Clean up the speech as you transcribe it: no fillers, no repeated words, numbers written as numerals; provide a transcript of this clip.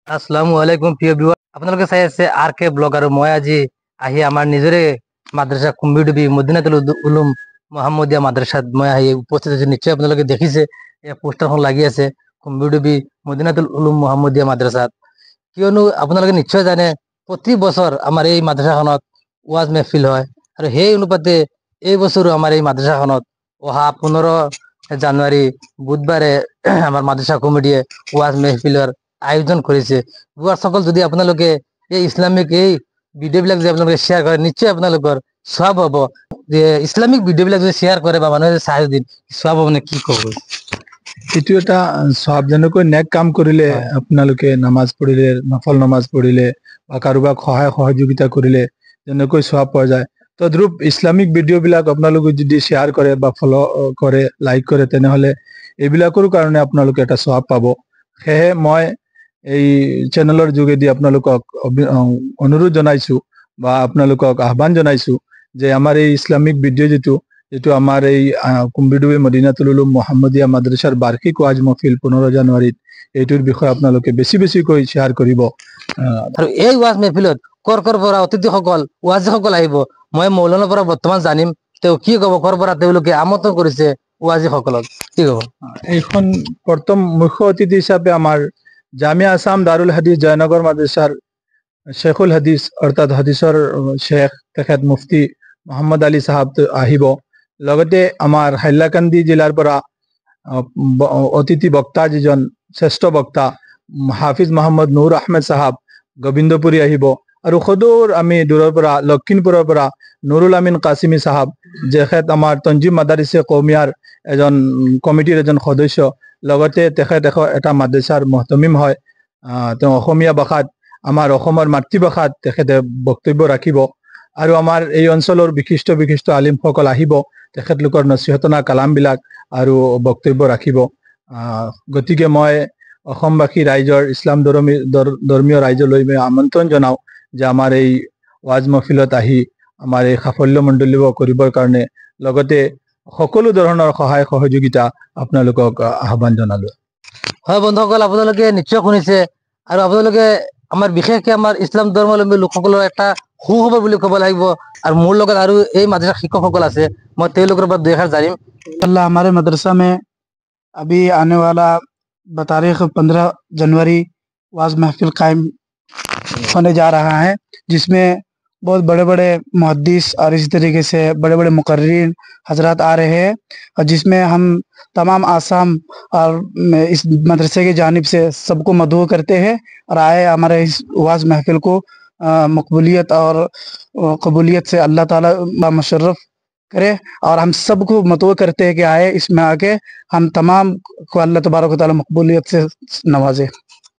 আসসালামু আলাইকুম প্ৰিয় ভিউয়াৰ, আপোনালোকে চাই আছে আৰ কে ব্লগ আৰু মই আজি আহি আমাৰ নিজৰে মাদ্ৰাসা কুম্ভিডুবি মদিনাতুল উলুম মোহাম্মদিয়া মাদ্ৰাসাত মই আহি উপস্থিত আছো। নিশ্চয় আপোনালোকে দেখিছে এই পোষ্টাৰখন লাগি আছে কুম্ভিডুবি মদিনাতুল উলুম মোহাম্মদিয়া মাদ্ৰাসাত। কিয়নো আপোনালোকে নিশ্চয় জানে প্ৰতি বছৰ আমাৰ এই মাদ্ৰাসাখনত ৱাজ মেহফিল হয় আৰু সেই অনুপাতে এই বছৰো আমাৰ এই মাদ্ৰাসাখনত অহা 15 জানুৱাৰী বুধবাৰে আমাৰ মাদ্ৰাসা কমিটিয়ে ৱাজ মেহফিলৰ আয়োজন কৰিছে। সকল যদি আপোনালোকে এই ইছলামিক এই ভিডিঅ'বিলাক যদি আপোনালোকে শ্বেয়াৰ কৰে নিশ্চয় আপোনালোকৰ সব হ'ব। যে ইছলামিক ভিডিঅ'বিলাক যদি শ্বেয়াৰ কৰে বা মানুহে চাই যদি সব হ'ব নে কি ক'ব? এইটো এটা সবজনকৈ নেক কাম কৰিলে, আপোনালোকে নামাজ পঢ়িলে, নফল নামাজ পঢ়িলে বা কাৰোবাক সহায় সহযোগিতা কৰিলে যেনেকৈ সব পোৱা যায়, তদ্ৰূপ ইছলামিক ভিডিঅ'বিলাক আপোনালোকে যদি শ্বেয়াৰ কৰে বা ফলো কৰে, লাইক কৰে, তেনেহ'লে এইবিলাকৰ কাৰণে আপোনালোকে এটা সব পাব। সেয়ে মই এই চেনেলৰ যোগেদি আপোনালোকক অনুৰোধ জনাইছো বা আপোনালোকক আহ্বান জনাইছো যে আমাৰ এই ইছলামিক ভিডিঅ' যিটো আমাৰ এই কুম্ভিডুবি মদিনাতুল উলুম মোহাম্মদিয়া মাদ্ৰাসাৰ বাৰ্ষিক ৱাজ মহফিল 15 জানুৱাৰীত, এইটোৰ বিষয়ে আপোনালোকে বেছিকৈ শ্বেয়াৰ কৰিব। আৰু এই ৱাজ মেহফিলত কৰ পৰা অতিথিসকল ৱাজিসকল আহিব, মই মৌলানাৰ পৰা বৰ্তমান জানিম তেওঁ কি ক'ব, কৰ পৰা তেওঁলোকে আমন্ত্ৰণ কৰিছে ৱাজিসকলক, কি ক'ব? এইখন প্ৰথম মুখ্য অতিথি হিচাপে আমাৰ জামিয়া আসাম দাৰুল হাদিছ জয়নগৰ মাদ্ৰাসাৰ শেখুল হাদিছ অৰ্থাৎ হাদিছৰ শেখ তেখেত মুফতি মোহাম্মদ আলী সাহাব আহিব। লগতে আমাৰ হাইলাকান্দি জিলাৰ পৰা অতিথি বক্তা যিজন শ্ৰেষ্ঠ বক্তা হাফিজ মোহাম্মদ নুৰ আহমেদ সাহাব গোবিন্দপুৰী আহিব। আৰু সদূৰ আমি দূৰৰ পৰা লক্ষীমপুৰৰ পৰা নুৰুল আমিন কাছিমি সাহাব, তেখেত আমাৰ তঞ্জিম মাদাৰিছে কৌমিয়াৰ এজন কমিটিৰ এজন সদস্য, লগতে তেখেত এটা মাদ্ৰাসাৰ মহতমিম হয়। তেওঁ অসমীয়া ভাষাত, আমাৰ অসমৰ মাতৃভাষাত তেখেতে বক্তব্য ৰাখিব। আৰু আমাৰ এই অঞ্চলৰ বিশিষ্ট আলিমসকল আহিব, তেখেতলোকৰ নচিহতনা কালামবিলাক আৰু বক্তব্য ৰাখিব। গতিকে মই অসমবাসী ৰাইজৰ, ইছলাম ধৰ্মীয় ৰাইজলৈ মই আমন্ত্ৰণ জনাওঁ যে আমাৰ এই ৱাজ মহফিলত আহি আমাৰ এই সাফল্যমণ্ডিত কৰিবৰ কাৰণে, লগতে সকলো ধৰণৰ সহায় সহযোগিতা আপোনালোকক আহ্বান জনালো। হয় বন্ধুসকল, আপোনালোকে নিশ্চয় শুনিছে আৰু আপোনালোকে আমাৰ বিশেষকৈ আমাৰ ইছলাম ধৰ্মাৱলম্বী লোকসকলৰ এটা সুখবৰ বুলি ক'ব লাগিব। আৰু মোৰ লগত আৰু এই মাদ্ৰাসাৰ শিক্ষকসকল আছে, মই তেওঁলোকৰ পৰা দুই এষাৰ জানিম। अल्लाह हमारे मदरसा में अभी आने वाला तारीख 15 जनवरी वाज महफिल कायम होने जा रहा है, जिसमें बहुत बड़े बड़े मुहद्दिस और इसी तरीके से बड़े बड़े मुकर्रिरीन हजरात आ रहे हैं, और जिसमें हम तमाम आसाम और इस मदरसे की जानिब से सबको मदऊ करते हैं और आए हमारे इस वाज महफिल को मकबूलियत और कबूलियत से अल्लाह ताला मुशर्रफ करे। और हम सबको मदऊ करते हैं कि आए, इसमें आके हम तमाम को अल्लाह तबारक व तआला मकबूलियत से नवाजे।